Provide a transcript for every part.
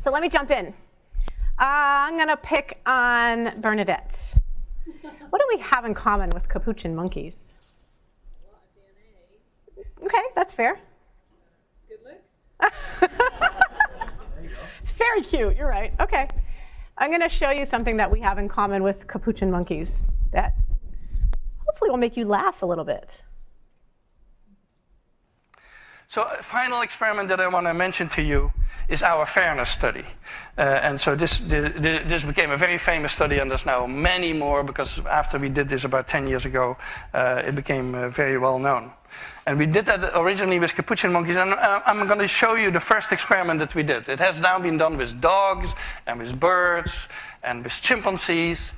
So let me jump in. I'm going to pick on Bernadette. What do we have in common with Capuchin Monkeys? A lot of DNA. Okay, that's fair. Good looks. There you go. It's very cute, you're right. Okay. I'm going to show you something that we have in common with Capuchin Monkeys that hopefully will make you laugh a little bit. So a final experiment that I want to mention to you is our fairness study. And so this became a very famous study, and there's now many more, because after we did this about 10 years ago, it became very well known. And we did that originally with Capuchin Monkeys, and I'm going to show you the first experiment that we did. It has now been done with dogs, and with birds, and with chimpanzees.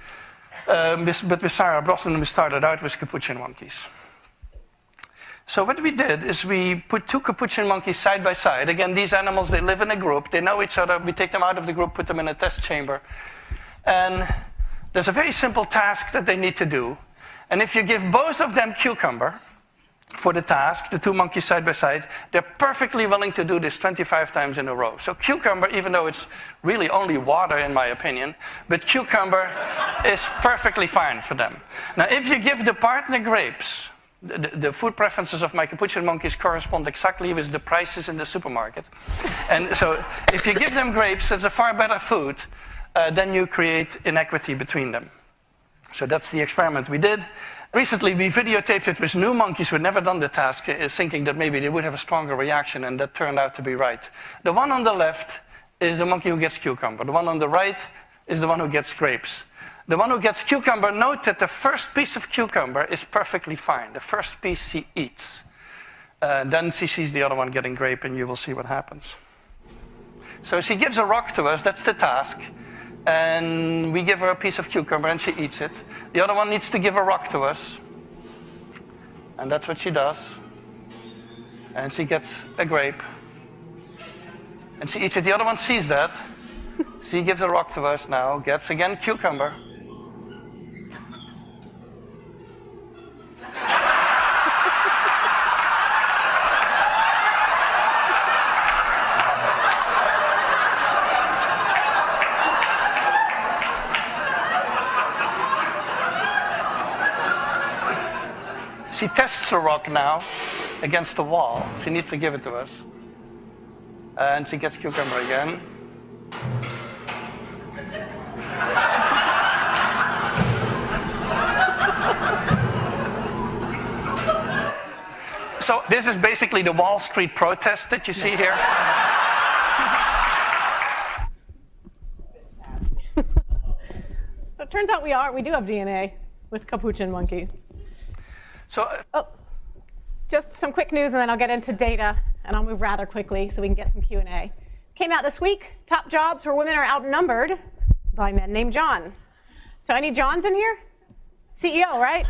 But with Sarah Brosnan, we started out with Capuchin Monkeys. So what we did is we put two Capuchin monkeys side by side. Again, these animals, they live in a group. They know each other. We take them out of the group, put them in a test chamber. And there's a very simple task that they need to do. And if you give both of them cucumber for the task, the two monkeys side by side, they're perfectly willing to do this 25 times in a row. So cucumber, even though it's really only water in my opinion, but cucumber is perfectly fine for them. Now, if you give the partner grapes, the food preferences of my Capuchin monkeys correspond exactly with the prices in the supermarket. And so if you give them grapes, that's a far better food, then you create inequity between them. So that's the experiment we did. Recently, we videotaped it with new monkeys who had never done the task, thinking that maybe they would have a stronger reaction, and that turned out to be right. The one on the left is the monkey who gets cucumber. The one on the right is the one who gets grapes. The one who gets cucumber, note that the first piece of cucumber is perfectly fine. The first piece she eats. Then she sees the other one getting grape, and you will see what happens. So she gives a rock to us, that's the task. And we give her a piece of cucumber, and she eats it. The other one needs to give a rock to us. And that's what she does. And she gets a grape. And she eats it. The other one sees that. She gives a rock to us now, gets again cucumber. She tests a rock now against the wall. She needs to give it to us. And she gets cucumber again. So this is basically the Wall Street protest that you see here. So it turns out we do have DNA with Capuchin monkeys. So, just some quick news, and then I'll get into data, and I'll move rather quickly so we can get some Q&A. Came out this week, top jobs where women are outnumbered by men named John. So any Johns in here? CEO, right?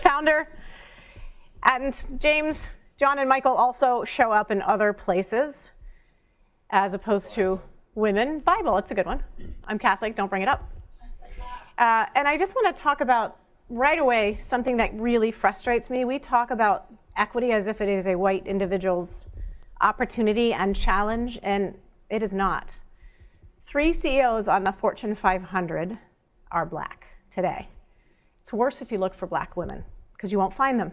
Founder. And James, John, and Michael also show up in other places as opposed to women. Bible, it's a good one. I'm Catholic, don't bring it up. And I just want to talk about right away something that really frustrates me. We talk about equity as if it is a white individual's opportunity and challenge, and it is not. 3 CEOs on the Fortune 500 are black today. It's worse if you look for black women, because you won't find them.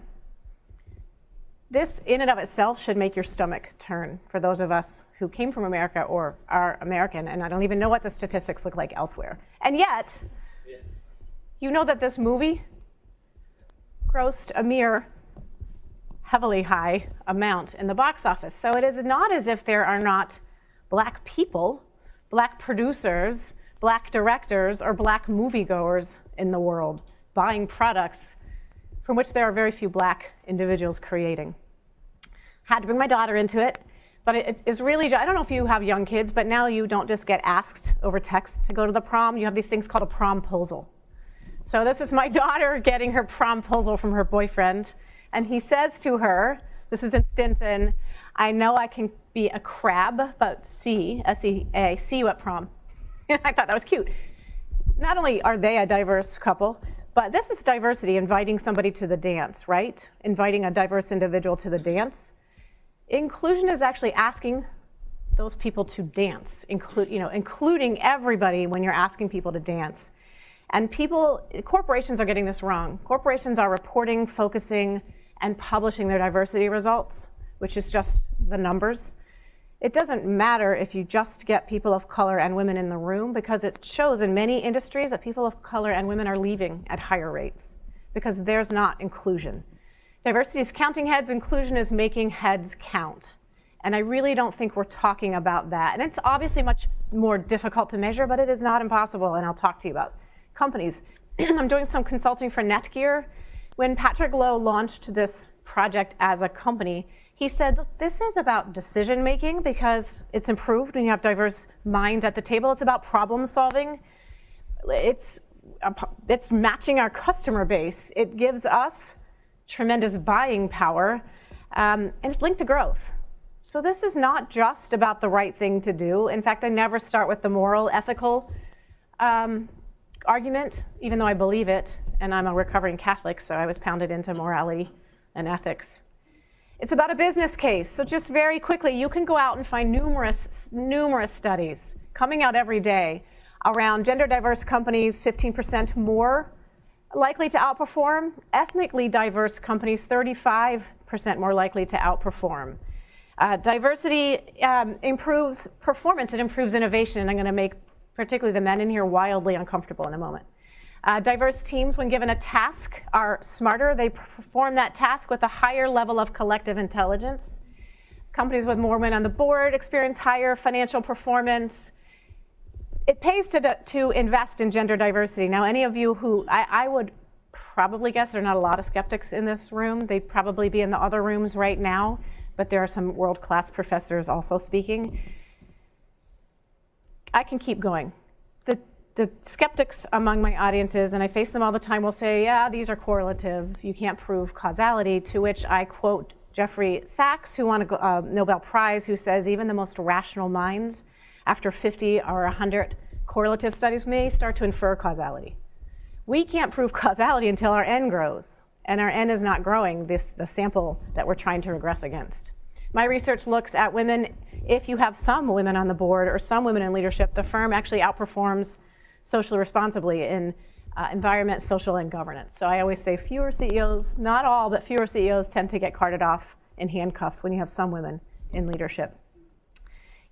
This, in and of itself, should make your stomach turn for those of us who came from America or are American, and I don't even know what the statistics look like elsewhere. And yet, you know that this movie grossed a mere heavily high amount in the box office. So it is not as if there are not black people, black producers, black directors, or black moviegoers in the world buying products from which there are very few black individuals creating. Had to bring my daughter into it, but it is really, I don't know if you have young kids, but now you don't just get asked over text to go to the prom. You have these things called a promposal. So this is my daughter getting her promposal from her boyfriend, and he says to her, this is in Stinson, I know I can be a crab, but S-E-A, see you at prom. And I thought that was cute. Not only are they a diverse couple, but this is diversity, inviting somebody to the dance, right? Inviting a diverse individual to the dance. Inclusion is actually asking those people to dance, including everybody when you're asking people to dance. And corporations are getting this wrong. Corporations are reporting, focusing, and publishing their diversity results, which is just the numbers. It doesn't matter if you just get people of color and women in the room, because it shows in many industries that people of color and women are leaving at higher rates because there's not inclusion. Diversity is counting heads, inclusion is making heads count. And I really don't think we're talking about that. And it's obviously much more difficult to measure, but it is not impossible, and I'll talk to you about companies. I'm doing some consulting for Netgear. When Patrick Lowe launched this project as a company, he said, look, this is about decision making because it's improved when you have diverse minds at the table. It's about problem solving. It's matching our customer base. It gives us tremendous buying power, and it's linked to growth. So this is not just about the right thing to do. In fact, I never start with the moral, ethical argument, even though I believe it, and I'm a recovering Catholic, so I was pounded into morality and ethics. It's about a business case. So just very quickly, you can go out and find numerous studies coming out every day around gender diverse companies, 15% more likely to outperform. Ethnically diverse companies, 35% more likely to outperform. Diversity improves performance, it improves innovation, and I'm going to make particularly the men in here wildly uncomfortable in a moment. Diverse teams, when given a task, are smarter. They perform that task with a higher level of collective intelligence. Companies with more women on the board experience higher financial performance. It pays to invest in gender diversity. Now, any of you who, I would probably guess there are not a lot of skeptics in this room. They'd probably be in the other rooms right now, but there are some world-class professors also speaking. I can keep going. The skeptics among my audiences, and I face them all the time, will say, yeah, these are correlative. You can't prove causality, to which I quote Jeffrey Sachs, who won a Nobel Prize, who says even the most rational minds, after 50 or 100 correlative studies, may start to infer causality. We can't prove causality until our N grows, and our N is not growing, the sample that we're trying to regress against. My research looks at women. If you have some women on the board or some women in leadership, the firm actually outperforms socially responsibly in environment, social, and governance. So I always say fewer CEOs, not all, but fewer CEOs tend to get carted off in handcuffs when you have some women in leadership.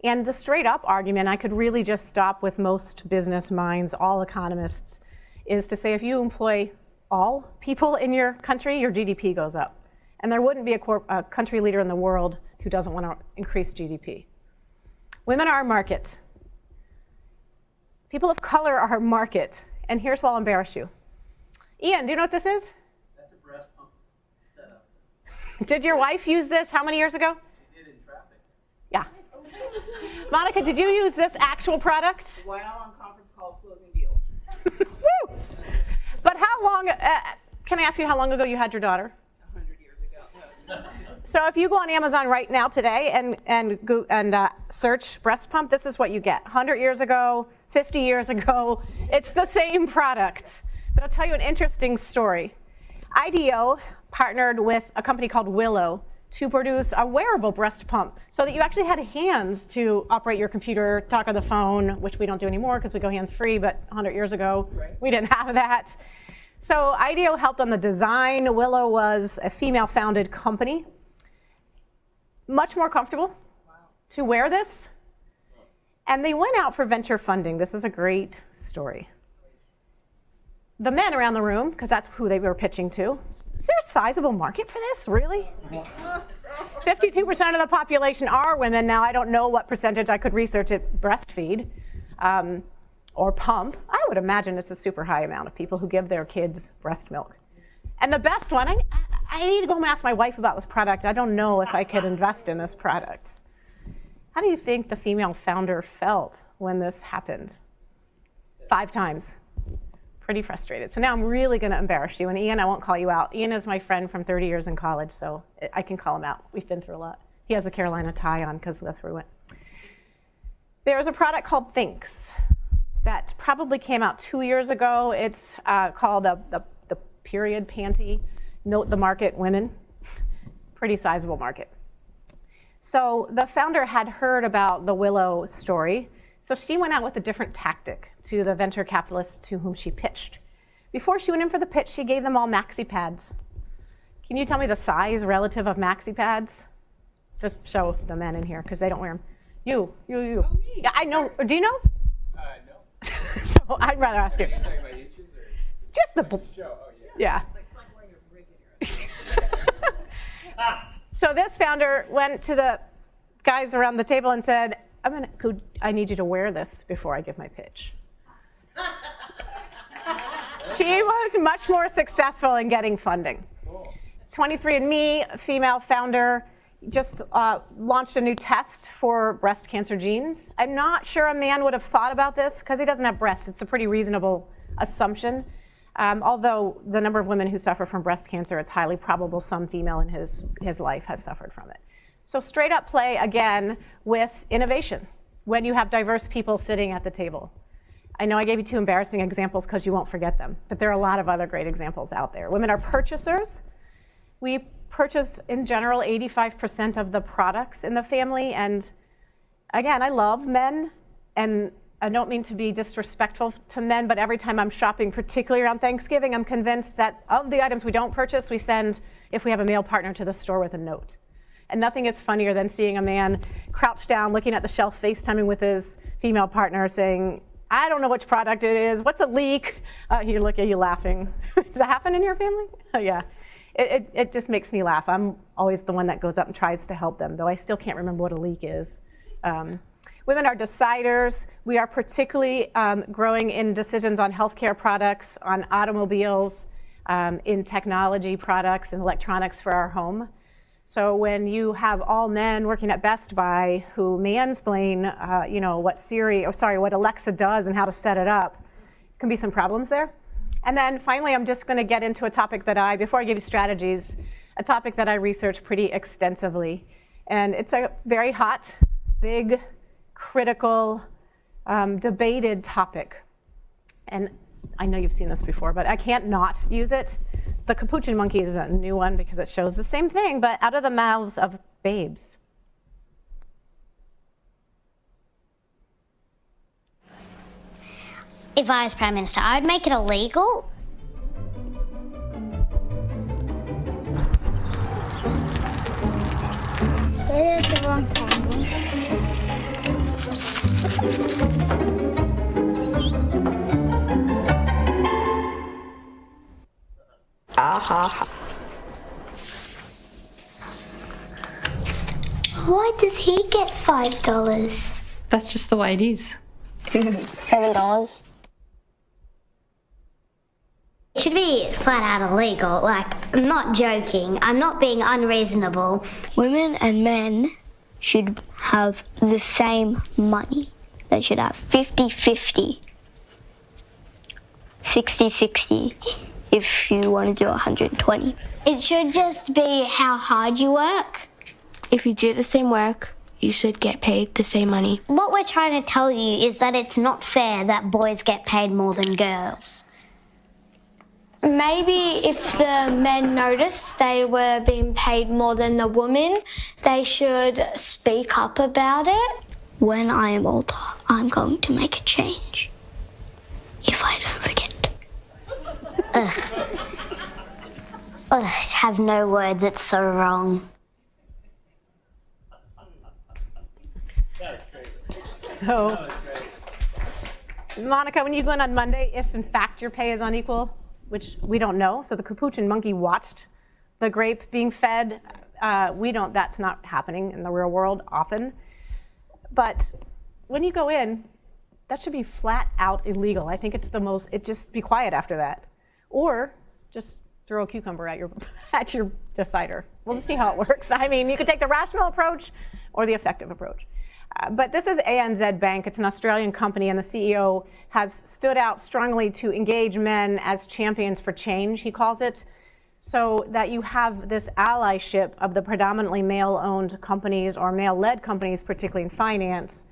And the straight up argument, I could really just stop with most business minds, all economists, is to say if you employ all people in your country, your GDP goes up. And there wouldn't be a country leader in the world who doesn't want to increase GDP. Women are our market. People of color are our market. And here's what I'll embarrass you. Ian, do you know what this is? That's a breast pump setup. Did your wife use this how many years ago? She did in traffic. Yeah. Monica, did you use this actual product? While on conference calls closing deals. Woo! But how long, can I ask you how long ago you had your daughter? 100 years ago. So if you go on Amazon right now today and search breast pump, this is what you get. 100 years ago, 50 years ago, it's the same product. But I'll tell you an interesting story. IDEO partnered with a company called Willow to produce a wearable breast pump so that you actually had hands to operate your computer, talk on the phone, which we don't do anymore because we go hands-free, but 100 years ago, we didn't have that. So IDEO helped on the design. Willow was a female-founded company. Much more comfortable to wear this. And they went out for venture funding. This is a great story. The men around the room, because that's who they were pitching to, is there a sizable market for this, really? 52% of the population are women. Now, I don't know what percentage, I could research it, breastfeed or pump. I would imagine it's a super high amount of people who give their kids breast milk. And the best one, I need to go home and ask my wife about this product. I don't know if I could invest in this product. How do you think the female founder felt when this happened? 5 times. Pretty frustrated. So now I'm really going to embarrass you. And Ian, I won't call you out. Ian is my friend from 30 years in college, so I can call him out. We've been through a lot. He has a Carolina tie on because that's where we went. There's a product called Thinx that probably came out 2 years ago. It's called the period panty. Note the market, women. Pretty sizable market. So the founder had heard about the Willow story, so she went out with a different tactic to the venture capitalists to whom she pitched. Before she went in for the pitch, she gave them all Maxi Pads. Can you tell me the size relative of Maxi Pads? Just show the men in here, because they don't wear them. You. Oh, me. Yeah, I know. Do you know? No. So I'd rather ask you. Are you talking about inches or Just the, show? Oh, yeah. yeah. It's like wearing a rig in your head. So this founder went to the guys around the table and said, I need you to wear this before I give my pitch. She was much more successful in getting funding. 23andMe, female founder, just launched a new test for breast cancer genes. I'm not sure a man would have thought about this because he doesn't have breasts. It's a pretty reasonable assumption. Although the number of women who suffer from breast cancer, it's highly probable some female in his life has suffered from it. So straight up play again with innovation when you have diverse people sitting at the table. I know I gave you 2 embarrassing examples because you won't forget them, but there are a lot of other great examples out there. Women are purchasers. We purchase, in general, 85% of the products in the family. And again, I love men, and I don't mean to be disrespectful to men, but every time I'm shopping, particularly around Thanksgiving, I'm convinced that of the items we don't purchase, we send, if we have a male partner, to the store with a note. And nothing is funnier than seeing a man crouched down, looking at the shelf, FaceTiming with his female partner, saying, I don't know which product it is. What's a leak? You look at you laughing. Does that happen in your family? Oh, yeah. It just makes me laugh. I'm always the one that goes up and tries to help them, though I still can't remember what a leak is. Women are deciders. We are particularly growing in decisions on healthcare products, on automobiles, in technology products and electronics for our home. So when you have all men working at Best Buy who mansplain, what Alexa does and how to set it up, can be some problems there. And then finally, I'm just going to get into a topic that before I give you strategies, a topic that I research pretty extensively. And it's a very hot, big, critical, debated topic. And I know you've seen this before, but I can't not use it. The Capuchin Monkeys is a new one because it shows the same thing, but out of the mouths of babes. If I was Prime Minister, I would make it illegal. There's the wrong Why does he get $5? That's just the way it is. $7. It should be flat out illegal. Like, I'm not joking. I'm not being unreasonable. Women and men should have the same money. They should have 50-50. 60-60 if you want to do 120. It should just be how hard you work. If you do the same work, you should get paid the same money. What we're trying to tell you is that it's not fair that boys get paid more than girls. Maybe if the men noticed they were being paid more than the women, they should speak up about it. When I am older, I'm going to make a change. If I don't forget. I have no words, it's so wrong. So, Monica, when you go in on Monday, if in fact your pay is unequal, which we don't know, so the Capuchin monkey watched the grape being fed, that's not happening in the real world often. But when you go in, that should be flat out illegal. I think just be quiet after that. Or just throw a cucumber at your decider. We'll see how it works. I mean, you could take the rational approach or the effective approach. But this is ANZ Bank. It's an Australian company, and the CEO has stood out strongly to engage men as champions for change, he calls it, so that you have this allyship of the predominantly male-owned companies or male-led companies, particularly in finance,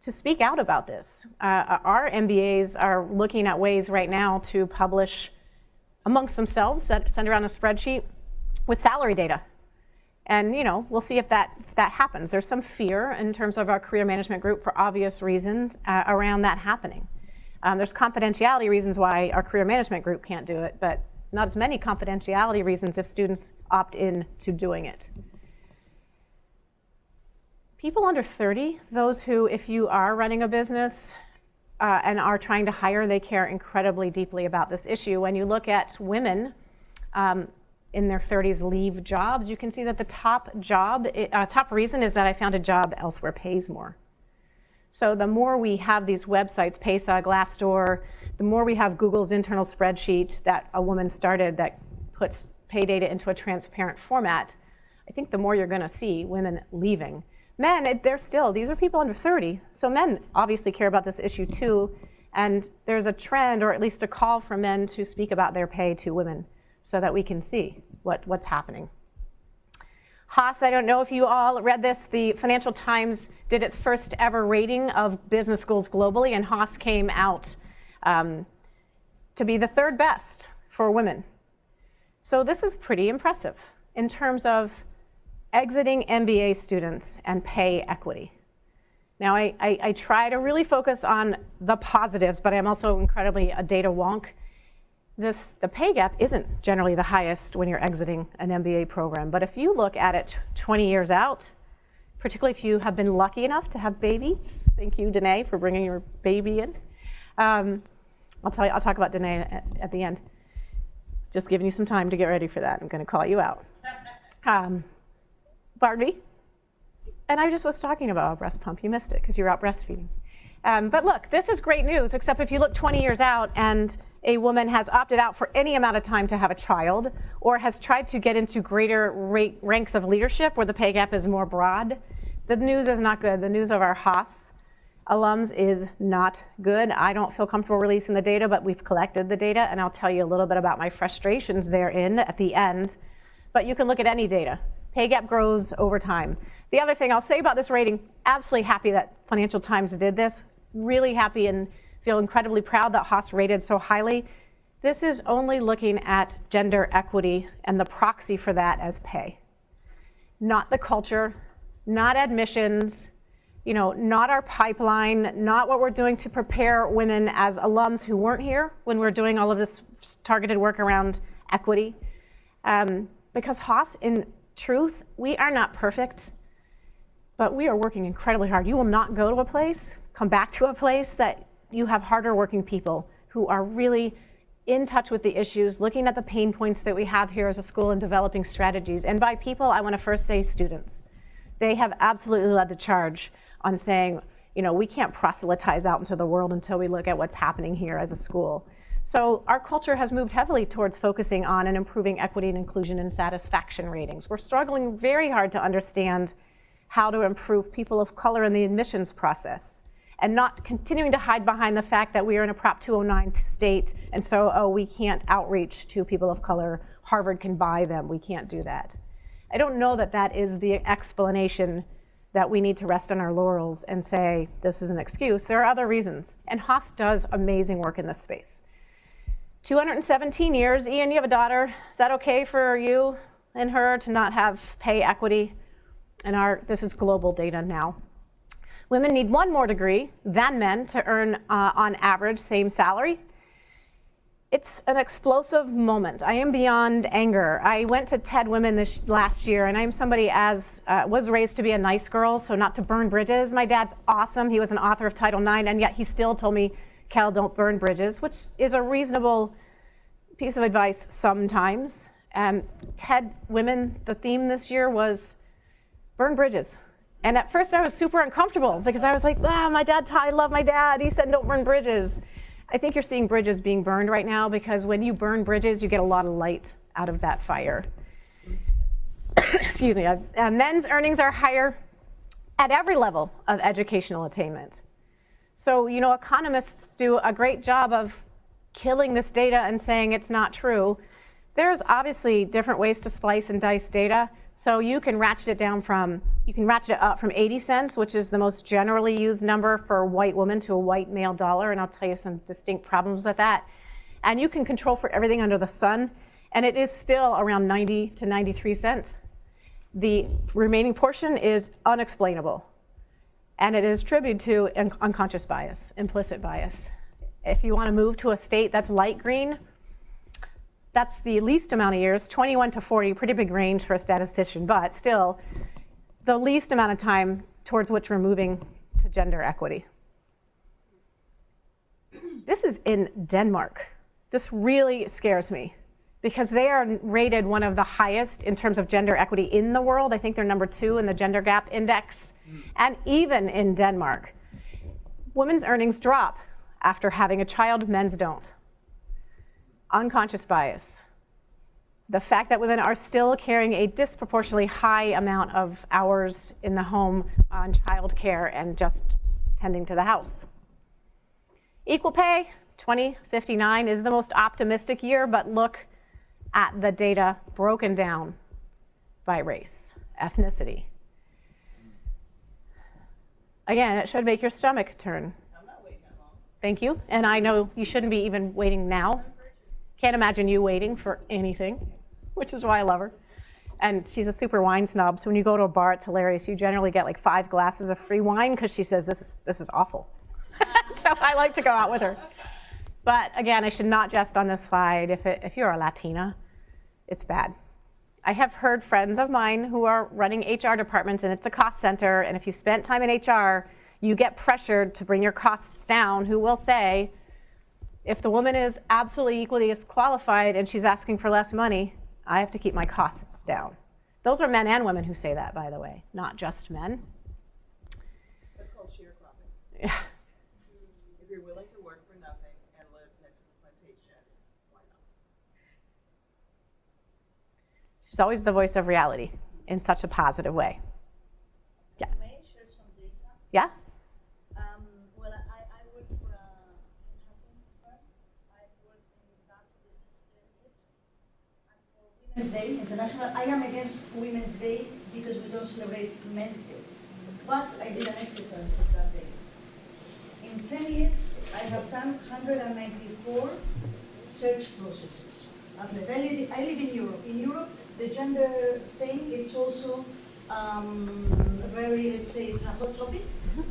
to speak out about this. Our MBAs are looking at ways right now to publish amongst themselves that send around a spreadsheet with salary data. And we'll see if that happens. There's some fear in terms of our career management group for obvious reasons around that happening. There's confidentiality reasons why our career management group can't do it, but not as many confidentiality reasons if students opt in to doing it. People under 30, those who, if you are running a business and are trying to hire, they care incredibly deeply about this issue. When you look at women in their 30s leave jobs, you can see that the top reason is that I found a job elsewhere pays more. So the more we have these websites, Paysa, Glassdoor, the more we have Google's internal spreadsheet that a woman started that puts pay data into a transparent format, I think the more you're going to see women leaving. Men, these are people under 30, so men obviously care about this issue too, and there's a trend, or at least a call for men to speak about their pay to women so that we can see what's happening. Haas, I don't know if you all read this, the Financial Times did its first ever rating of business schools globally, and Haas came out to be the third best for women. So this is pretty impressive in terms of exiting MBA students and pay equity. Now, I try to really focus on the positives, but I'm also incredibly a data wonk. The pay gap isn't generally the highest when you're exiting an MBA program, but if you look at it 20 years out, particularly if you have been lucky enough to have babies, thank you, Danae, for bringing your baby in. I'll talk about Danae at the end. Just giving you some time to get ready for that. I'm going to call you out. Barbie, and I just was talking about a breast pump. You missed it because you're out breastfeeding. But look, this is great news, except if you look 20 years out and a woman has opted out for any amount of time to have a child or has tried to get into greater ranks of leadership where the pay gap is more broad, the news is not good. The news of our Haas alums is not good. I don't feel comfortable releasing the data, but we've collected the data, and I'll tell you a little bit about my frustrations therein at the end. But you can look at any data. Pay gap grows over time. The other thing I'll say about this rating, absolutely happy that Financial Times did this. Really happy and feel incredibly proud that Haas rated so highly. This is only looking at gender equity and the proxy for that as pay. Not the culture, not admissions, not our pipeline, not what we're doing to prepare women as alums who weren't here when we're doing all of this targeted work around equity. Because Haas, in truth, we are not perfect, but we are working incredibly hard. You will not go to a place, come back to a place that you have harder working people who are really in touch with the issues, looking at the pain points that we have here as a school and developing strategies. And by people, I want to first say students. They have absolutely led the charge on saying, we can't proselytize out into the world until we look at what's happening here as a school. So our culture has moved heavily towards focusing on and improving equity and inclusion and satisfaction ratings. We're struggling very hard to understand how to improve people of color in the admissions process and not continuing to hide behind the fact that we are in a Prop 209 state and so, we can't outreach to people of color. Harvard can buy them. We can't do that. I don't know that that is the explanation that we need to rest on our laurels and say this is an excuse. There are other reasons, and Haas does amazing work in this space. 217 years. Ian, you have a daughter. Is that okay for you and her to not have pay equity? And this is global data now. Women need one more degree than men to earn, on average, same salary. It's an explosive moment. I am beyond anger. I went to TED Women this last year, and I'm somebody was raised to be a nice girl, so not to burn bridges. My dad's awesome. He was an author of Title IX, and yet he still told me, Kel, don't burn bridges, which is a reasonable piece of advice sometimes. TED Women, the theme this year was burn bridges. And at first I was super uncomfortable because I was like, I love my dad. He said don't burn bridges. I think you're seeing bridges being burned right now because when you burn bridges, you get a lot of light out of that fire. Excuse me. Men's earnings are higher at every level of educational attainment. So, economists do a great job of killing this data and saying it's not true. There's obviously different ways to splice and dice data. So you can ratchet it up from 80 cents, which is the most generally used number for a white woman to a white male dollar, and I'll tell you some distinct problems with that. And you can control for everything under the sun, and it is still around 90 to 93 cents. The remaining portion is unexplainable. And it is attributed to unconscious bias, implicit bias. If you want to move to a state that's light green, that's the least amount of years, 21 to 40, pretty big range for a statistician, but still the least amount of time towards which we're moving to gender equity. This is in Denmark. This really scares me because they are rated one of the highest in terms of gender equity in the world. I think they're number 2 in the gender gap index. And even in Denmark, women's earnings drop after having a child, men's don't. Unconscious bias. The fact that women are still carrying a disproportionately high amount of hours in the home on childcare and just tending to the house. Equal pay, 2059 is the most optimistic year, but look at the data broken down by race, ethnicity. Again, it should make your stomach turn. I'm not waiting that long. Thank you. And I know you shouldn't be even waiting now. Can't imagine you waiting for anything, which is why I love her. And she's a super wine snob, so when you go to a bar, it's hilarious. You generally get like 5 glasses of free wine because she says this is awful. So I like to go out with her. But again, I should not jest on this slide. If you're a Latina, it's bad. I have heard friends of mine who are running HR departments, and it's a cost center, and if you spent time in HR, you get pressured to bring your costs down, who will say, if the woman is absolutely equally as qualified and she's asking for less money, I have to keep my costs down. Those are men and women who say that, by the way, not just men. That's called sharecropping. Yeah. If you're willing to work for nothing and live next to the plantation, why not? She's always the voice of reality in such a positive way. Yeah. May I share some data? Yeah? Well, I work for a consulting firm. I've worked in that business areas. And for Women's Day, International, I am against Women's Day because we don't celebrate Men's Day. But I did an exercise for that day. In 10 years, I have done 194 search processes. I live in Europe. In Europe, the gender thing, it's also very, let's say, it's a hot topic.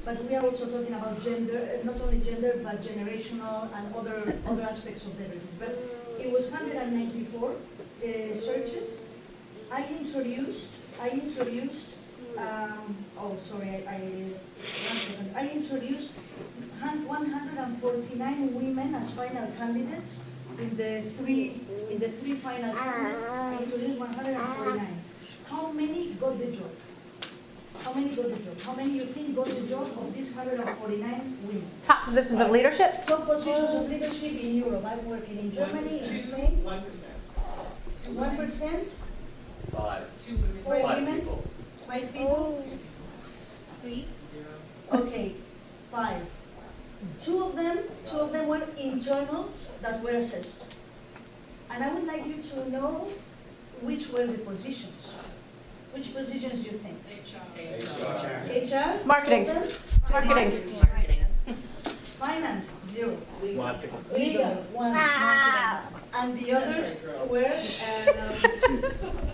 But we are also talking about gender, not only gender, but generational and other aspects of diversity. But it was 194 searches. I introduced I introduced 149 women as final candidates in the three final candidates. I introduced 149. How many got the job? How many got the job? How many you think got the job of these 149 women? Top positions of leadership? Top positions of leadership in Europe. I'm working in Germany, in Spain. 1%. 1%. 5. 4 5 women. people. 5 people. 3. 0. Okay, 5. Two of them were internals that were assessed. And I would like you to know which were the positions. Which positions do you think? HR. Marketing. Total? Marketing. Finance, 0. Marketing. Legal, 1. And the others were,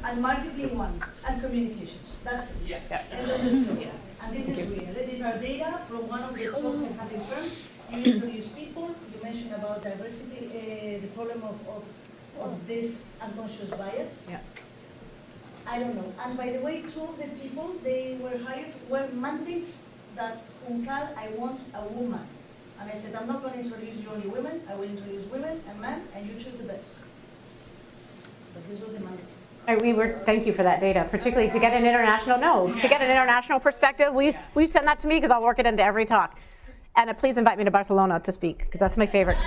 and marketing, 1. And communications. That's it. Yeah. End of the story. And this is real. These are data from one of the top 100 firms. You introduce people. You mentioned about diversity, the problem of this unconscious bias. Yeah. I don't know. And by the way, 2 of the people they were hired were mandates that Juncal, I want a woman. And I said, I'm not going to introduce you only women. I will introduce women and men, and you choose the best. But this was the mandate. Thank you for that data, particularly to get an international perspective. Will you send that to me because I'll work it into every talk. And please invite me to Barcelona to speak because that's my favorite.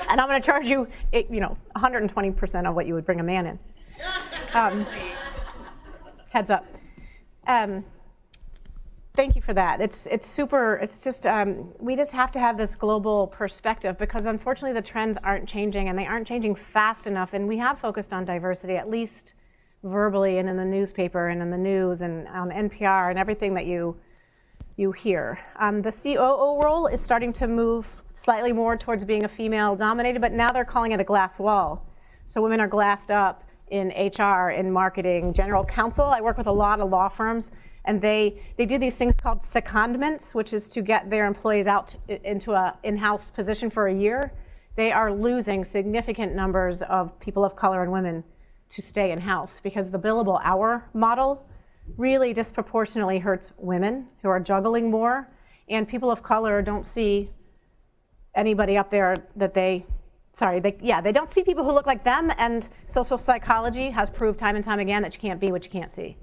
And I'm going to charge you, 120% of what you would bring a man in. Heads up. Thank you for that. It's super. It's just we just have to have this global perspective because unfortunately the trends aren't changing and they aren't changing fast enough. And we have focused on diversity at least verbally and in the newspaper and in the news and on NPR and everything that you hear. The COO role is starting to move slightly more towards being a female dominated, but now they're calling it a glass wall. So women are glassed up in HR, in marketing, general counsel. I work with a lot of law firms, and they do these things called secondments, which is to get their employees out into an in-house position for a year. They are losing significant numbers of people of color and women to stay in-house because the billable hour model really disproportionately hurts women who are juggling more, and people of color don't see anybody up there that they don't see people who look like them, and social psychology has proved time and time again that you can't be what you can't see.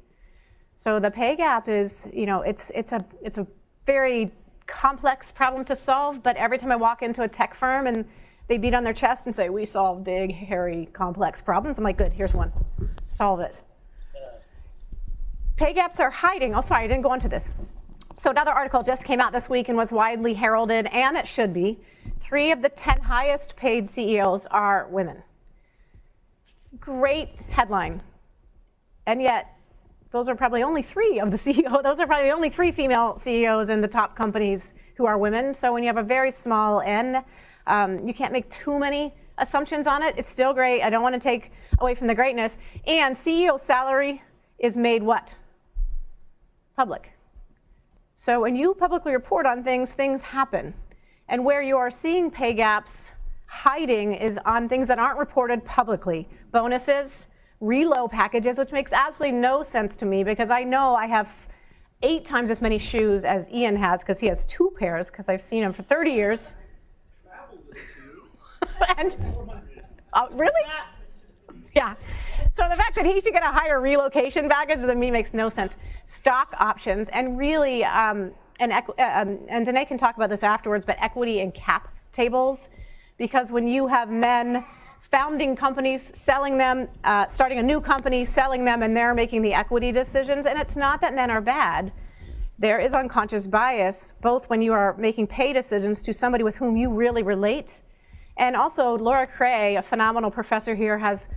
So the pay gap is, it's a very complex problem to solve, but every time I walk into a tech firm and they beat on their chest and say, we solve big, hairy, complex problems, I'm like, good, here's one, solve it. Pay gaps are hiding. Oh, sorry, I didn't go into this. So another article just came out this week and was widely heralded, and it should be. 3 of the 10 highest paid CEOs are women. Great headline. And yet, those are probably only 3 of the CEOs. Those are probably the only 3 female CEOs in the top companies who are women. So when you have a very small N, you can't make too many assumptions on it. It's still great. I don't want to take away from the greatness. And CEO salary is made what? Public. So when you publicly report on things, things happen. And where you are seeing pay gaps hiding is on things that aren't reported publicly. Bonuses, reload packages, which makes absolutely no sense to me because I know I have 8 times as many shoes as Ian has because he has 2 pairs because I've seen him for 30 years. And, really? Yeah. So the fact that he should get a higher relocation package than me makes no sense. Stock options, and really, and Danae can talk about this afterwards, but equity and cap tables, because when you have men founding companies, selling them, starting a new company, selling them, and they're making the equity decisions, and it's not that men are bad. There is unconscious bias, both when you are making pay decisions to somebody with whom you really relate, and also Laura Cray, a phenomenal professor here, has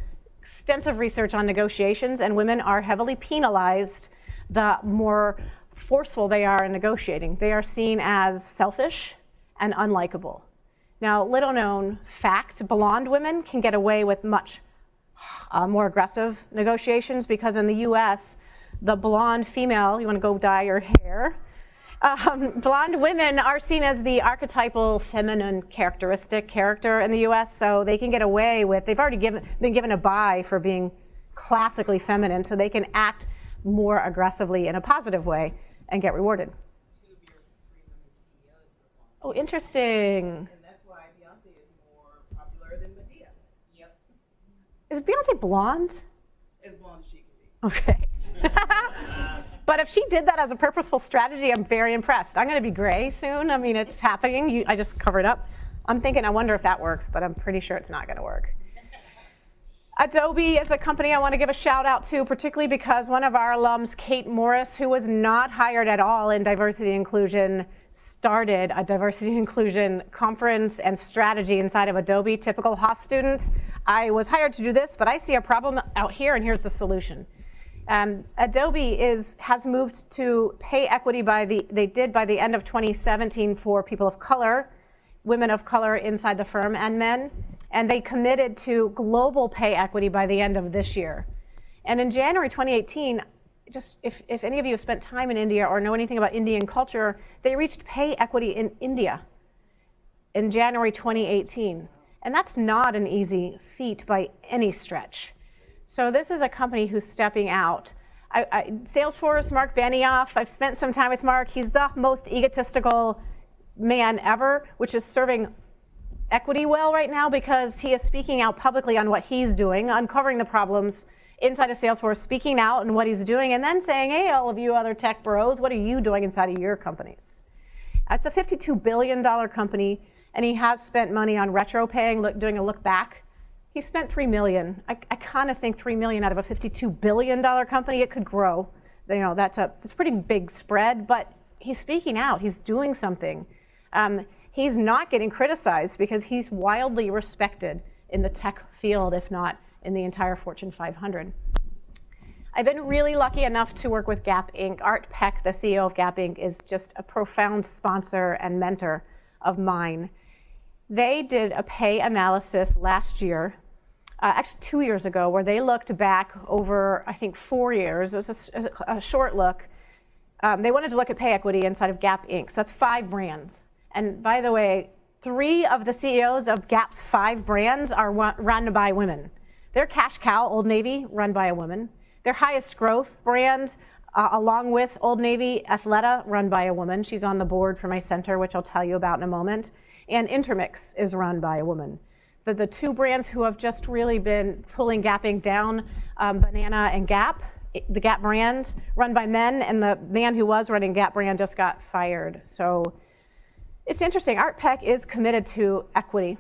extensive research on negotiations, and women are heavily penalized the more forceful they are in negotiating. They are seen as selfish and unlikable. Now, little known fact, blonde women can get away with much more aggressive negotiations because in the US, the blonde female, you want to go dye your hair, blonde women are seen as the archetypal feminine character in the US, so they can get away with, they've already been given a bye for being classically feminine, so they can act more aggressively in a positive way and get rewarded. 2 of your 3 women CEOs are blonde. Oh, interesting. And that's why Beyonce is more popular than Medea. Yep. Is Beyonce blonde? As blonde as she can be. Okay. But if she did that as a purposeful strategy, I'm very impressed. I'm going to be gray soon. I mean, it's happening. I just covered up. I'm thinking, I wonder if that works, but I'm pretty sure it's not going to work. Adobe is a company I want to give a shout out to, particularly because one of our alums, Kate Morris, who was not hired at all in diversity and inclusion, started a diversity and inclusion conference and strategy inside of Adobe. Typical Haas student. I was hired to do this, but I see a problem out here, and here's the solution. Adobe has moved to pay equity by the end of 2017 for people of color, women of color inside the firm, and men. And they committed to global pay equity by the end of this year. And in January 2018, just if any of you have spent time in India or know anything about Indian culture, they reached pay equity in India in January 2018. And that's not an easy feat by any stretch. So this is a company who's stepping out. Salesforce, Mark Benioff, I've spent some time with Mark. He's the most egotistical man ever, which is serving equity well right now because he is speaking out publicly on what he's doing, uncovering the problems inside of Salesforce, speaking out on what he's doing, and then saying, hey, all of you other tech bros, what are you doing inside of your companies? It's a $52 billion company, and he has spent money on retro paying, doing a look back. He spent $3 million. I kind of think $3 million out of a $52 billion company, it could grow. That's a pretty big spread, but he's speaking out. He's doing something. He's not getting criticized because he's wildly respected in the tech field, if not in the entire Fortune 500. I've been really lucky enough to work with Gap Inc. Art Peck, the CEO of Gap Inc., is just a profound sponsor and mentor of mine. They did a pay analysis last year actually 2 years ago, where they looked back over, I think, 4 years. It was a short look. They wanted to look at pay equity inside of Gap Inc. So that's 5 brands. And by the way, 3 of the CEOs of Gap's 5 brands are run by women. Their cash cow, Old Navy, run by a woman. Their highest growth brand, along with Old Navy, Athleta, run by a woman. She's on the board for my center, which I'll tell you about in a moment. And Intermix is run by a woman. The 2 brands who have just really been pulling Gap Inc. down, Banana and Gap, the Gap brand, run by men, and the man who was running Gap brand just got fired. So it's interesting. Art Peck is committed to equity.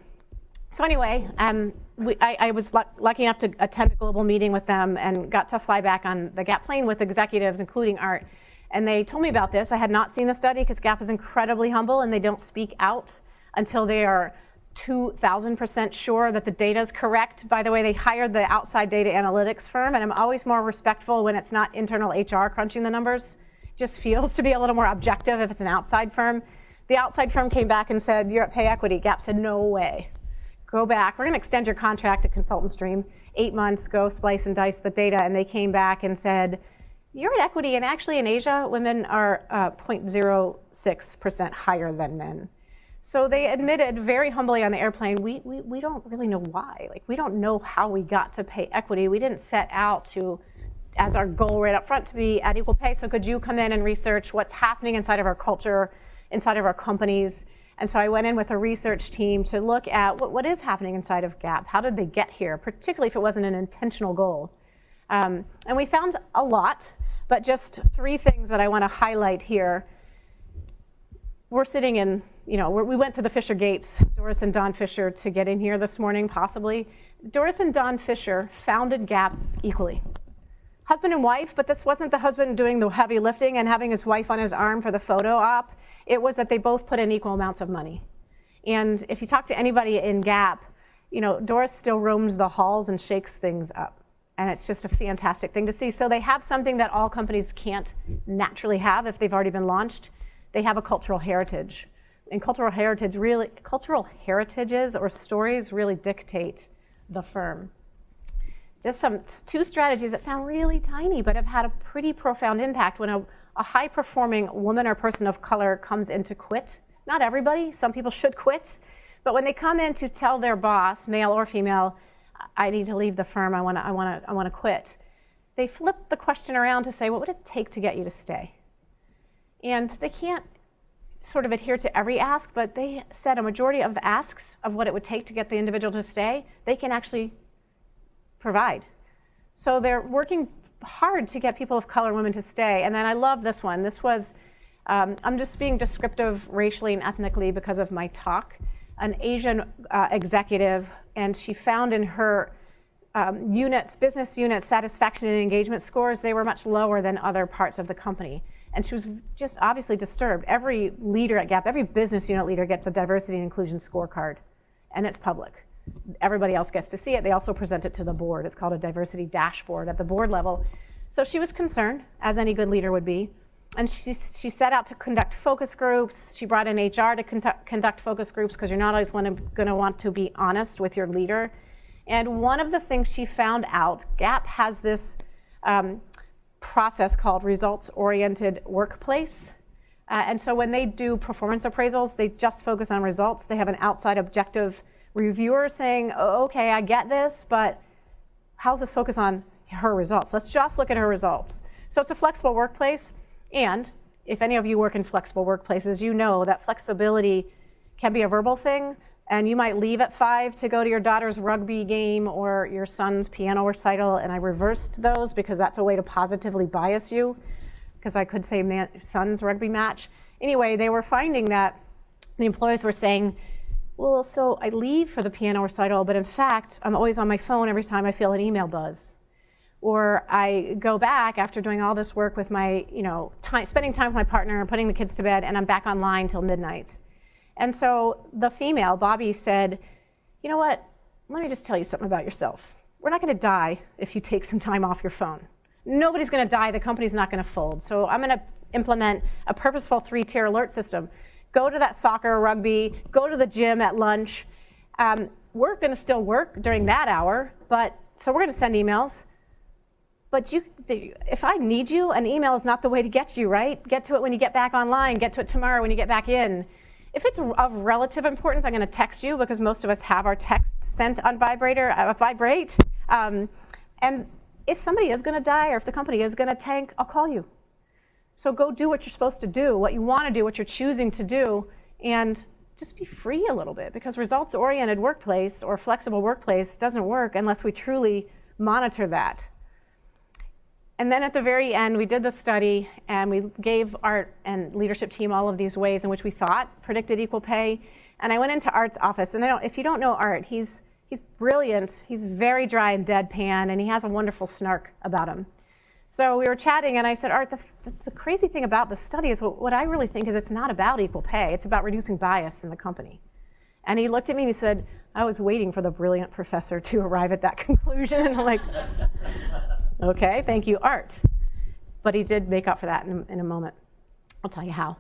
So anyway, I was lucky enough to attend a global meeting with them and got to fly back on the Gap plane with executives, including Art. And they told me about this. I had not seen the study because Gap is incredibly humble and they don't speak out until they are 2,000% sure that the data is correct. By the way, they hired the outside data analytics firm, and I'm always more respectful when it's not internal HR crunching the numbers. It just feels to be a little more objective if it's an outside firm. The outside firm came back and said, you're at pay equity. Gap said, no way. Go back. We're going to extend your contract to Consultant Stream. 8 months, go splice and dice the data. And they came back and said, you're at equity. And actually in Asia, women are 0.06% higher than men. So they admitted very humbly on the airplane, we don't really know why. Like, we don't know how we got to pay equity. We didn't set out to, as our goal right up front, to be at equal pay. So could you come in and research what's happening inside of our culture, inside of our companies? And so I went in with a research team to look at what is happening inside of Gap. How did they get here, particularly if it wasn't an intentional goal? And we found a lot, but just 3 things that I want to highlight here. We're sitting in, we went through the Fisher gates, Doris and Don Fisher, to get in here this morning, possibly. Doris and Don Fisher founded Gap equally. Husband and wife, but this wasn't the husband doing the heavy lifting and having his wife on his arm for the photo op. It was that they both put in equal amounts of money. And if you talk to anybody in Gap, Doris still roams the halls and shakes things up. And it's just a fantastic thing to see. So they have something that all companies can't naturally have if they've already been launched. They have a cultural heritage. And cultural heritages or stories really dictate the firm. Just 2 strategies that sound really tiny, but have had a pretty profound impact when a high-performing woman or person of color comes in to quit. Not everybody, some people should quit, but when they come in to tell their boss, male or female, I need to leave the firm, I want to quit, they flip the question around to say, what would it take to get you to stay? And they can't sort of adhere to every ask, but they said a majority of the asks of what it would take to get the individual to stay, they can actually provide. So they're working hard to get people of color, women to stay. And then I love this one. This was, I'm just being descriptive racially and ethnically because of my talk, an Asian executive, and she found in her business unit satisfaction and engagement scores, they were much lower than other parts of the company. And she was just obviously disturbed. Every leader at Gap, every business unit leader gets a diversity and inclusion scorecard, and it's public. Everybody else gets to see it. They also present it to the board. It's called a diversity dashboard at the board level. So she was concerned, as any good leader would be, and she set out to conduct focus groups. She brought in HR to conduct focus groups because you're not always going to want to be honest with your leader. And one of the things she found out, Gap has this process called results-oriented workplace. And so when they do performance appraisals, they just focus on results. They have an outside objective reviewer saying, oh, okay, I get this, but how's this focus on her results? Let's just look at her results. So it's a flexible workplace. And if any of you work in flexible workplaces, you know that flexibility can be a verbal thing. And you might leave at 5 to go to your daughter's rugby game or your son's piano recital. And I reversed those because that's a way to positively bias you, because I could say son's rugby match. Anyway, they were finding that the employees were saying, well, so I leave for the piano recital, but in fact, I'm always on my phone every time I feel an email buzz. Or I go back after doing all this work with my, spending time with my partner and putting the kids to bed, and I'm back online till midnight. And so the female, Bobby, said, you know what, let me just tell you something about yourself. We're not going to die if you take some time off your phone. Nobody's going to die. The company's not going to fold. So I'm going to implement a purposeful 3-tier alert system. Go to that soccer, rugby, go to the gym at lunch. We're going to still work during that hour, But, so we're gonna send emails. But if I need you, an email is not the way to get to you, right? Get to it when you get back online, get to it tomorrow when you get back in. If it's of relative importance, I'm gonna text you because most of us have our text sent on vibrate. And if somebody is gonna die or if the company is gonna tank, I'll call you. So go do what you're supposed to do, what you wanna do, what you're choosing to do, and just be free a little bit, because results-oriented workplace or flexible workplace doesn't work unless we truly monitor that. And then at the very end, we did the study and we gave Art and leadership team all of these ways in which we thought predicted equal pay. And I went into Art's office, and if you don't know Art, he's brilliant, he's very dry and deadpan, and he has a wonderful snark about him. So we were chatting, and I said, Art, the crazy thing about this study is what I really think is it's not about equal pay, it's about reducing bias in the company. And he looked at me and he said, I was waiting for the brilliant professor to arrive at that conclusion. And I'm like, okay, thank you, Art. But he did make up for that in a moment. I'll tell you how.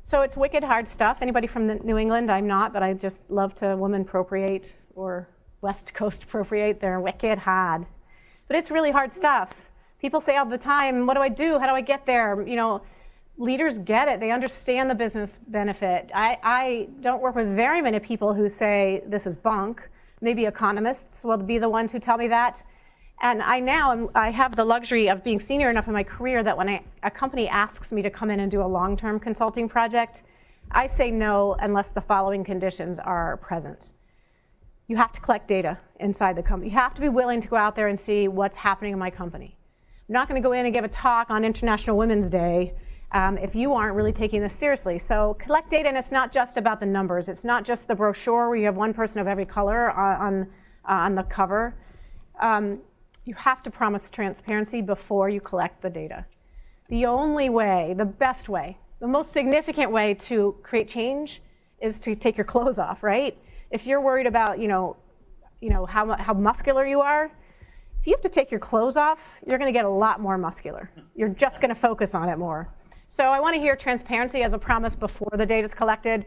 So it's wicked hard stuff. Anybody from New England? I'm not, but I just love to woman Procreate or West Coast Procreate. They're wicked hard. But it's really hard stuff. People say all the time, what do I do? How do I get there? You know, leaders get it. They understand the business benefit. I don't work with very many people who say this is bunk. Maybe economists will be the ones who tell me that. And I have the luxury of being senior enough in my career that when a company asks me to come in and do a long-term consulting project, I say no unless the following conditions are present. You have to collect data inside the company. You have to be willing to go out there and see what's happening in my company. I'm not going to go in and give a talk on International Women's Day if you aren't really taking this seriously. So collect data, and it's not just about the numbers. It's not just the brochure where you have one person of every color on the cover. You have to promise transparency before you collect the data. The only way, the best way, the most significant way to create change is to take your clothes off, right? If you're worried about, how muscular you are, if you have to take your clothes off, you're going to get a lot more muscular. You're just going to focus on it more. So I want to hear transparency as a promise before the data is collected.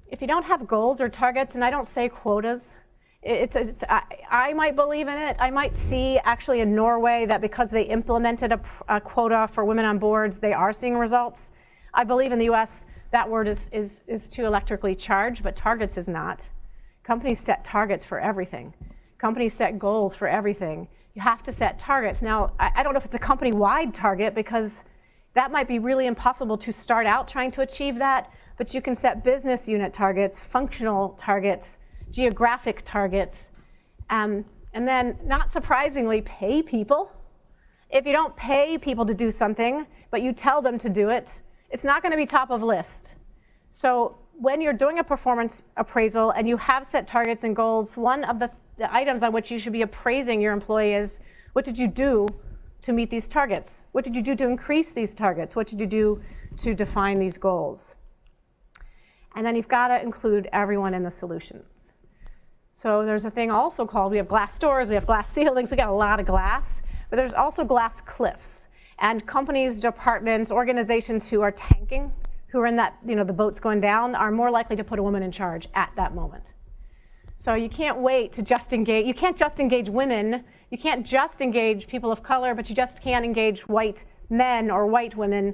If you don't have goals or targets, and I don't say quotas, I might believe in it. I might see actually in Norway that because they implemented a quota for women on boards, they are seeing results. I believe in the US that word is too electrically charged, but targets is not. Companies set targets for everything. Companies set goals for everything. You have to set targets. Now, I don't know if it's a company-wide target because that might be really impossible to start out trying to achieve that, but you can set business unit targets, functional targets, geographic targets, and then, not surprisingly, pay people. If you don't pay people to do something, but you tell them to do it, it's not going to be top of list. So when you're doing a performance appraisal and you have set targets and goals, one of the items on which you should be appraising your employee is, what did you do to meet these targets? What did you do to increase these targets? What did you do to define these goals? And then you've got to include everyone in the solutions. So there's a thing also called, we have glass doors, we have glass ceilings, we got a lot of glass, but there's also glass cliffs. And companies, departments, organizations who are tanking, who are in that, the boat's going down, are more likely to put a woman in charge at that moment. So you can't wait to just engage, you can't just engage women, you can't just engage people of color, but you just can't engage white men or white women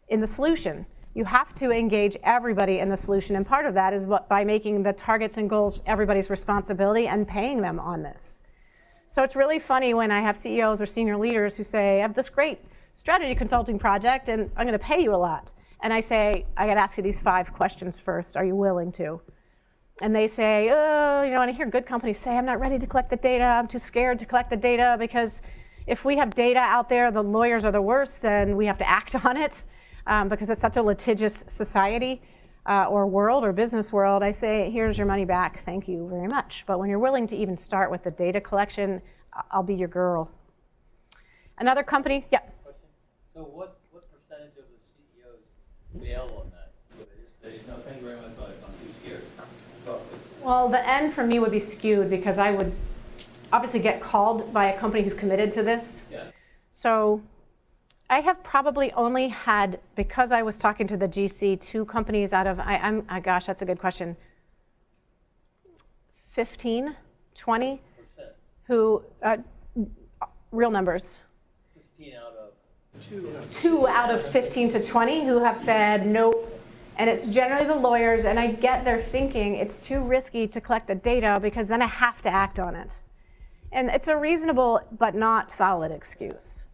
in the solution. You have to engage everybody in the solution, and part of that is by making the targets and goals everybody's responsibility and paying them on this. So it's really funny when I have CEOs or senior leaders who say, I have this great strategy consulting project and I'm going to pay you a lot. And I say, I got to ask you these 5 questions first. Are you willing to? And they say, oh, and I hear good companies say, I'm not ready to collect the data. I'm too scared to collect the data because if we have data out there, the lawyers are the worst, and we have to act on it. Because it's such a litigious society or world or business world, I say, here's your money back, thank you very much. But when you're willing to even start with the data collection, I'll be your girl. Another company, yeah? So what percentage of the CEOs bail on that? So they just say, no, thank you very much, but I'm too scared. Well, the end for me would be skewed because I would obviously get called by a company who's committed to this. Yeah. So I have probably only had, because I was talking to the GC, 2 companies out of, gosh, that's a good question. 15, 20? who, real numbers, 15 out of 2 out of 15 to 20 who have said nope. And it's generally the lawyers, and I get their thinking, it's too risky to collect the data because then I have to act on it. And it's a reasonable but not solid excuse.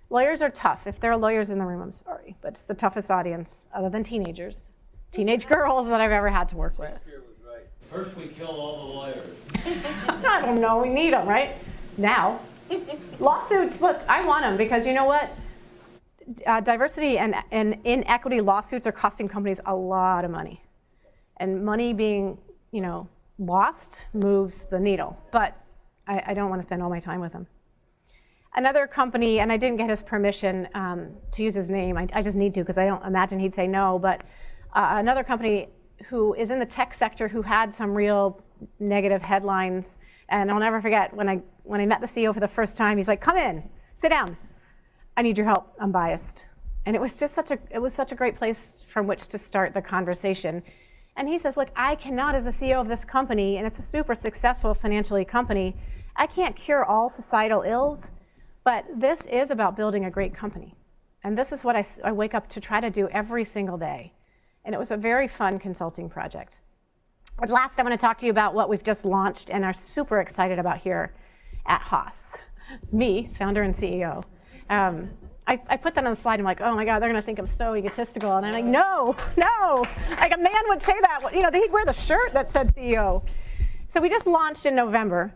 Lawyers are tough. If there are lawyers in the room, I'm sorry, but it's the toughest audience other than teenagers. Teenage girls that I've ever had to work with. Shakespeare was right. First we kill all the lawyers. I don't know, we need them, right? Now. Lawsuits, look, I want them because you know what? Diversity and inequity lawsuits are costing companies a lot of money. And money being, lost moves the needle. But I don't want to spend all my time with them. Another company, and I didn't get his permission to use his name. I just need to because I don't imagine he'd say no. But another company who is in the tech sector who had some real negative headlines. And I'll never forget when I met the CEO for the first time, he's like, come in, sit down. I need your help, I'm biased. And it was just such a great place from which to start the conversation. And he says, look, I cannot, as the CEO of this company, and it's a super successful financially company, I can't cure all societal ills, but this is about building a great company. And this is what I wake up to try to do every single day. And it was a very fun consulting project. At last, I want to talk to you about what we've just launched and are super excited about here at Haas. Me, founder and CEO. I put that on the slide. I'm like, oh my God, they're going to think I'm so egotistical. And I'm like, no. Like a man would say that. He'd wear the shirt that said CEO. So we just launched in November.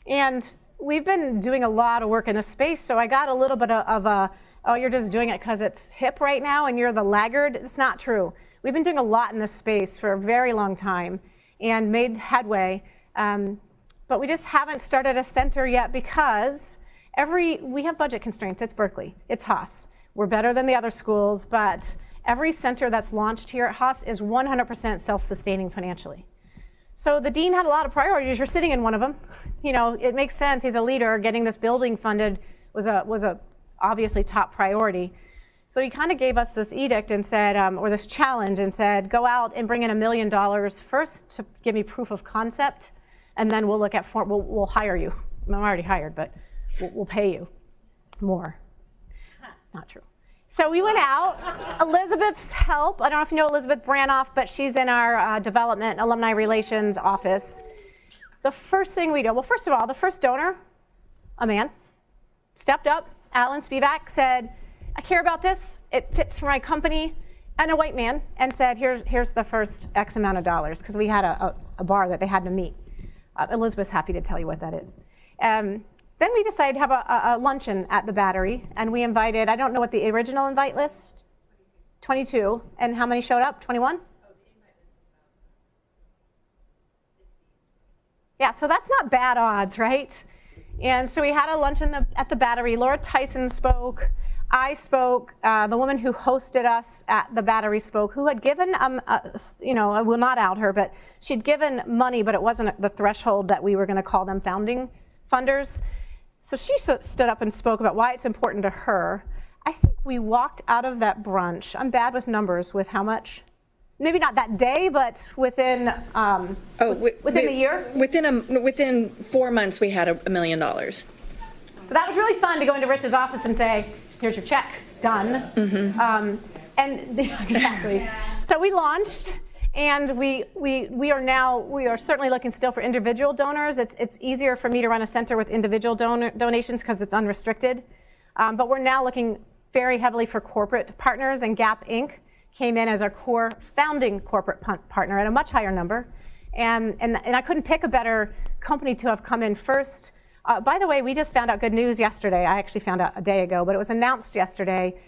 And we've been doing a lot of work in this space. So I got a little bit of a, oh, you're just doing it because it's hip right now and you're the laggard. It's not true. We've been doing a lot in this space for a very long time and made headway. But we just haven't started a center yet because we have budget constraints. It's Berkeley, it's Haas. We're better than the other schools, but every center that's launched here at Haas is 100% self-sustaining financially. So the dean had a lot of priorities. You're sitting in one of them. It makes sense. He's a leader. Getting this building funded was a obviously top priority. So he kind of gave us this edict and said, or this challenge and said, go out and bring in $1 million first to give me proof of concept, and then we'll look at we'll hire you. I'm already hired, but we'll pay you more. Not true. So we went out. Elizabeth's help. I don't know if you know Elizabeth Branoff, but she's in our development alumni relations office. The first thing we do, well, first of all, the first donor, a man, stepped up. Alan Spivak said, I care about this. It fits for my company. And a white man, and said, here's the first X amount of dollars, because we had a bar that they had to meet. Elizabeth's happy to tell you what that is. Then we decided to have a luncheon at the Battery, and we invited, I don't know what the original invite list, 22, and how many showed up, 21? Yeah, so that's not bad odds, right? And so we had a luncheon at the Battery. Laura Tyson spoke. I spoke. The woman who hosted us at the Battery spoke, who had given, I will not out her, but she'd given money, but it wasn't the threshold that we were going to call them founding funders. So she stood up and spoke about why it's important to her. I think we walked out of that brunch. I'm bad with numbers. With how much? Maybe not that day, but within within the year. Within 4 months, we had $1 million. So that was really fun to go into Rich's office and say, here's your check, done. Mm-hmm. Exactly. So we launched, and we are certainly looking still for individual donors. It's easier for me to run a center with individual donations because it's unrestricted. But we're now looking very heavily for corporate partners, and Gap Inc. came in as our core founding corporate partner at a much higher number. And I couldn't pick a better company to have come in first. By the way, we just found out good news yesterday. I actually found out a day ago, but it was announced yesterday.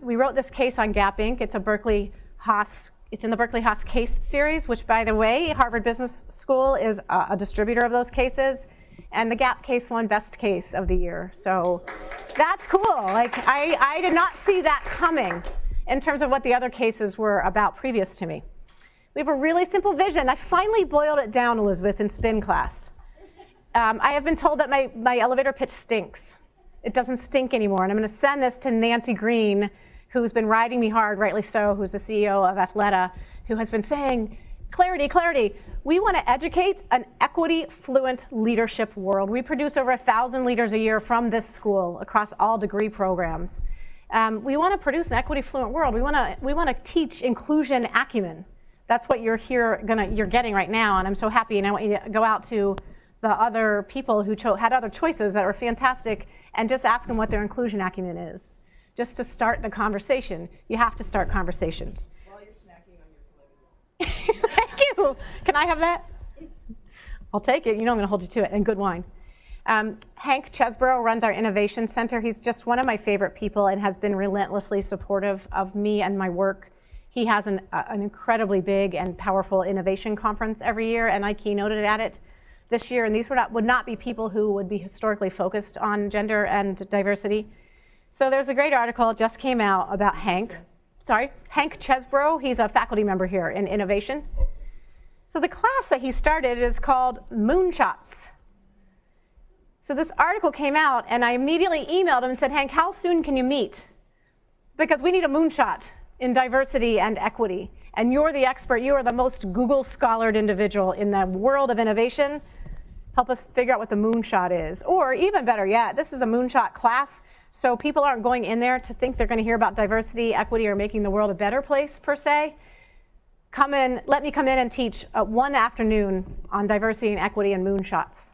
We wrote this case on Gap Inc. It's in the Berkeley Haas case series, which, by the way, Harvard Business School is a distributor of those cases. And the Gap case won best case of the year. So that's cool. Like, I did not see that coming in terms of what the other cases were about previous to me. We have a really simple vision. I finally boiled it down, Elizabeth, in spin class. I have been told that my elevator pitch stinks. It doesn't stink anymore. And I'm going to send this to Nancy Green, who's been riding me hard, rightly so, who's the CEO of Athleta, who has been saying, Clarity, clarity. We want to educate an equity-fluent leadership world. We produce over 1,000 leaders a year from this school across all degree programs. We want to produce an equity-fluent world. We want to teach inclusion acumen. That's what you're getting right now, and I'm so happy. And I want you to go out to the other people who had other choices that were fantastic, and just ask them what their inclusion acumen is. Just to start the conversation. You have to start conversations. While you're snacking on your filet. Thank you. Can I have that? I'll take it. You know I'm going to hold you to it. And good wine. Hank Chesbro runs our Innovation Center. He's just one of my favorite people and has been relentlessly supportive of me and my work. He has an incredibly big and powerful innovation conference every year, and I keynoted at it this year. And these would not be people who would be historically focused on gender and diversity. So there's a great article that just came out about Hank Chesbro. He's a faculty member here in Innovation. So the class that he started is called Moonshots. So this article came out, and I immediately emailed him and said, Hank, how soon can you meet? Because we need a moonshot in diversity and equity. And you're the expert. You are the most Google-scholared individual in the world of innovation. Help us figure out what the moonshot is. Or even better yet, this is a moonshot class, so people aren't going in there to think they're going to hear about diversity, equity, or making the world a better place, per se. Let me come in and teach one afternoon on diversity and equity and moonshots.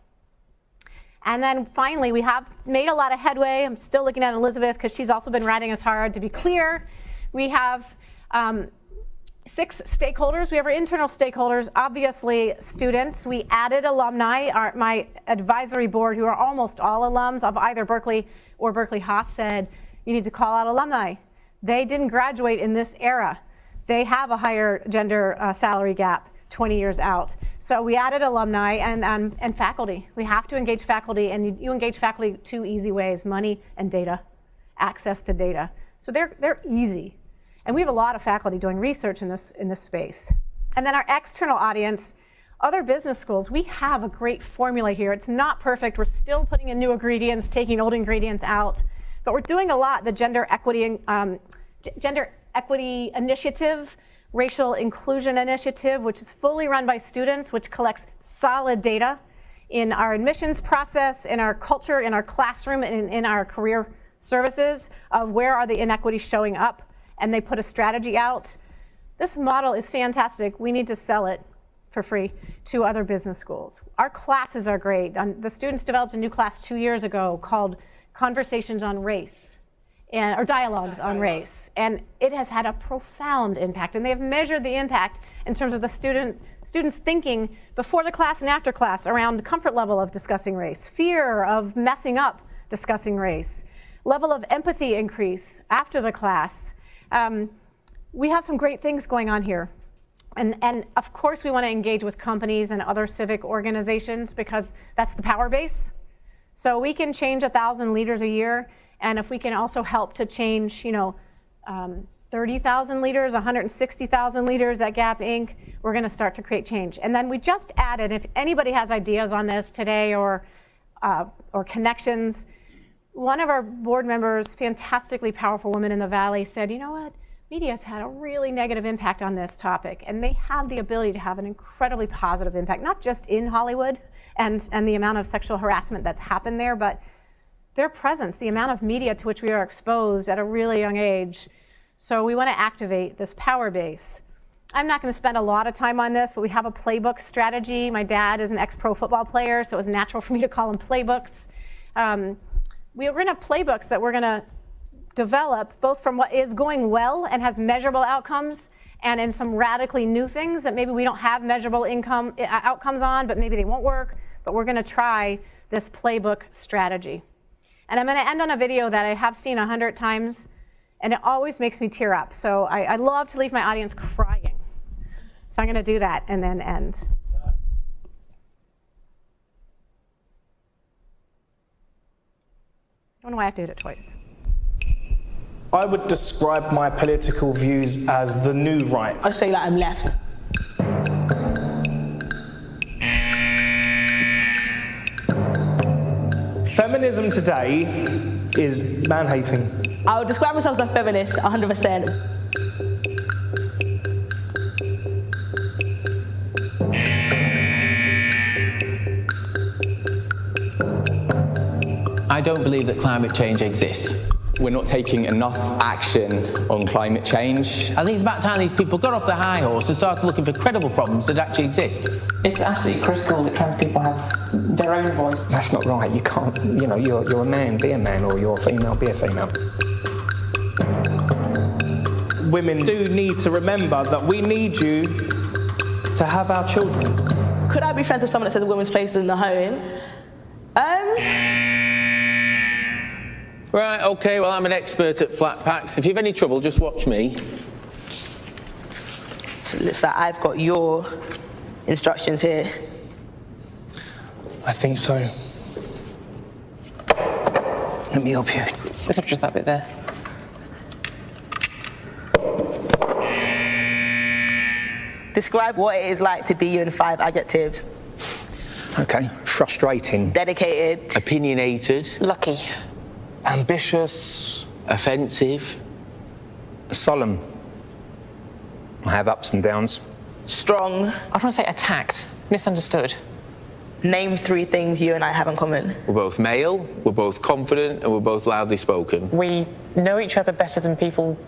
And then finally, we have made a lot of headway. I'm still looking at Elizabeth because she's also been writing us hard. To be clear, we have 6 stakeholders. We have our internal stakeholders, obviously students. We added alumni. My advisory board, who are almost all alums of either Berkeley or Berkeley Haas, said, you need to call out alumni. They didn't graduate in this era. They have a higher gender salary gap 20 years out. So we added alumni and faculty. We have to engage faculty, and you engage faculty 2 easy ways: money and data, access to data. So they're easy. And we have a lot of faculty doing research in this space. And then our external audience, other business schools, we have a great formula here. It's not perfect. We're still putting in new ingredients, taking old ingredients out. But we're doing a lot. The Gender Equity Initiative, Racial Inclusion Initiative, which is fully run by students, which collects solid data in our admissions process, in our culture, in our classroom, and in our career services of where are the inequities showing up. And they put a strategy out. This model is fantastic. We need to sell it for free to other business schools. Our classes are great. The students developed a new class 2 years ago called Conversations on Race, or Dialogues on Race. And it has had a profound impact. And they have measured the impact in terms of the students thinking before the class and after class around the comfort level of discussing race, fear of messing up discussing race, level of empathy increase after the class. We have some great things going on here. And of course, we want to engage with companies and other civic organizations because that's the power base. So we can change 1,000 leaders a year. And if we can also help to change, 30,000 leaders, 160,000 leaders at Gap Inc., we're going to start to create change. And then we just added, if anybody has ideas on this today or connections, one of our board members, fantastically powerful woman in the Valley, said, you know what? Media has had a really negative impact on this topic, and they have the ability to have an incredibly positive impact, not just in Hollywood and the amount of sexual harassment that's happened there, but their presence, the amount of media to which we are exposed at a really young age. So we want to activate this power base. I'm not going to spend a lot of time on this, but we have a playbook strategy. My dad is an ex-pro football player, so it was natural for me to call them playbooks. We're going to have playbooks that we're going to develop both from what is going well and has measurable outcomes, and in some radically new things that maybe we don't have measurable outcomes on, but maybe they won't work. But we're going to try this playbook strategy. And I'm going to end on a video that I have seen 100 times, and it always makes me tear up. So I love to leave my audience crying. So I'm going to do that and then end. I don't know why I have to do it twice. I would describe my political views as the new right. I say that I'm left. Feminism today is man-hating. I would describe myself as a feminist, 100%. I don't believe that climate change exists. We're not taking enough action on climate change. I think it's about time these people got off the high horse and started looking for credible problems that actually exist. It's absolutely critical that trans people have their own voice. That's not right. You can't, you know, you're a man, be a man, or you're a female, be a female. Women do need to remember that we need you to have our children. Could I be friends with someone that says a woman's place is in the home? Right, okay, well, I'm an expert at flat packs. If you have any trouble, just watch me. So it looks like I've got your instructions here. I think so. Let me help you. Let's have just that bit there. Describe what it is like to be you in 5 adjectives. Okay, frustrating. Dedicated. Opinionated. Lucky. Ambitious. Offensive. Solemn. I have ups and downs. Strong. I want to say attacked. Misunderstood. Name 3 things you and I have in common. We're both male, we're both confident, and we're both loudly spoken. We know each other better than people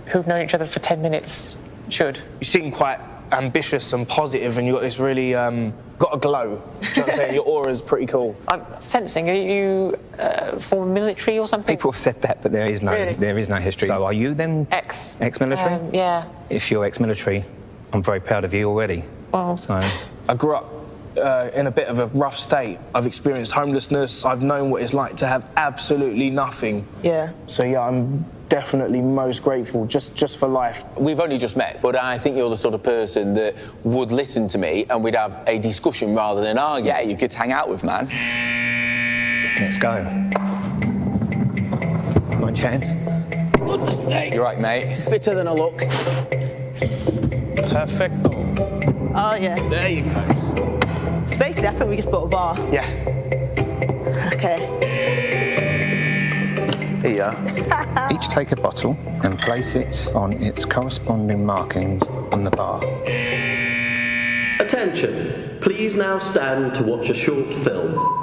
who've known each other for 10 minutes should. You seem quite ambitious and positive, and you've got this really, got a glow. Do you know what I'm saying? Your aura's pretty cool. I'm sensing, are you former military or something? People have said that, but there is no history. So are you then ex-military? Yeah. If you're ex-military, I'm very proud of you already. Well, so I grew up in a bit of a rough state. I've experienced homelessness. I've known what it's like to have absolutely nothing. Yeah. So yeah, I'm definitely most grateful just for life. We've only just met, but I think you're the sort of person that would listen to me and we'd have a discussion rather than argue. Yeah, you could hang out with, man. let's go. My chance. Goodness sake. You're right, mate. Fitter than I look. Perfecto. Oh yeah. There you go. So basically, I think we just built a bar. Yeah. Okay. Here, each take a bottle and place it on its corresponding markings on the bar. Attention, please now stand to watch a short film.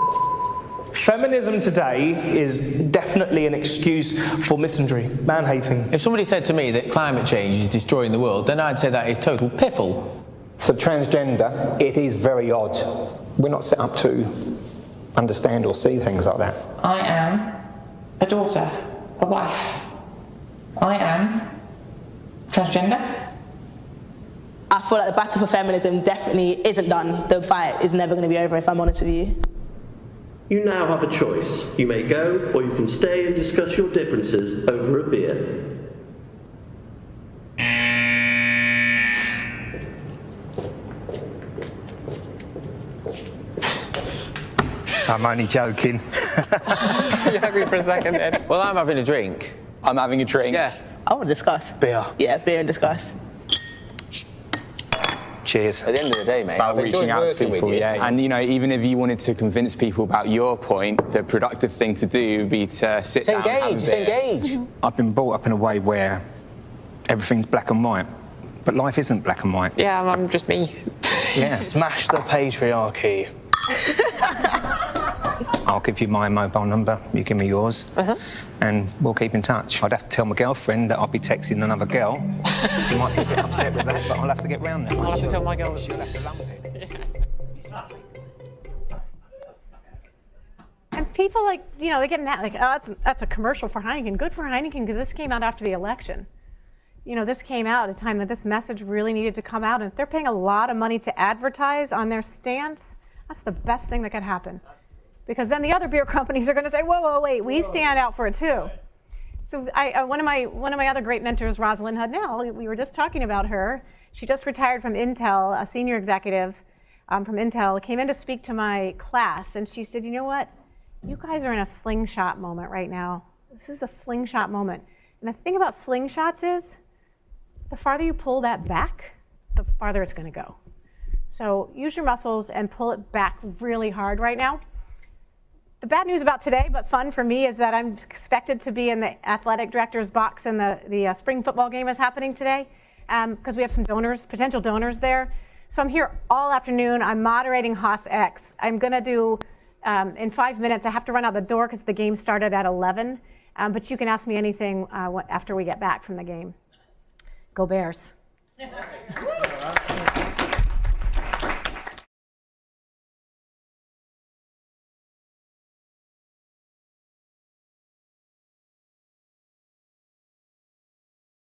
Feminism today is definitely an excuse for misandry, man-hating. If somebody said to me that climate change is destroying the world, then I'd say that is total piffle. So transgender, it is very odd. We're not set up to understand or see things like that. I am a daughter, a wife. I am transgender. I feel like the battle for feminism definitely isn't done. The fight is never going to be over, if I'm honest with you. You now have a choice. You may go, or you can stay and discuss your differences over a beer. I'm only joking. You're happy for a second then. Well, I'm having a drink. I'm having a drink. Yeah. I want to discuss. Beer. Yeah, beer and discuss. Cheers. At the end of the day, mate, About I've reaching enjoyed out to working people, with you. yeah. And you know, even if you wanted to convince people about your point, the productive thing to do would be to sit down, have a Just beer. engage. I've been brought up in a way where everything's black and white, but life isn't black and white. Yeah, I'm just me. Yeah. Smash the patriarchy. I'll give you my mobile number, you give me yours, and we'll keep in touch. I'd have to tell my girlfriend that I'll be texting another girl. She might be a bit upset with that, but I'll have to get round that. I'll have to tell my girl. She'll have to lump it. And people they get mad, like, oh, that's a commercial for Heineken. Good for Heineken, because this came out after the election. This came out at a time that this message really needed to come out, and if they're paying a lot of money to advertise on their stance, that's the best thing that could happen. Because then the other beer companies are going to say, whoa, wait, we stand out for it too. So one of my other great mentors, Rosalind Hudnell, we were just talking about her. She just retired from Intel, a senior executive from Intel, came in to speak to my class, and she said, you know what? You guys are in a slingshot moment right now. This is a slingshot moment. And the thing about slingshots is, the farther you pull that back, the farther it's going to go. So use your muscles and pull it back really hard right now. The bad news about today, but fun for me, is that I'm expected to be in the athletic director's box, and the spring football game is happening today because we have some potential donors there. So I'm here all afternoon. I'm moderating Haas X. I'm going to do in 5 minutes. I have to run out the door because the game started at 11. But you can ask me anything after we get back from the game. Go Bears.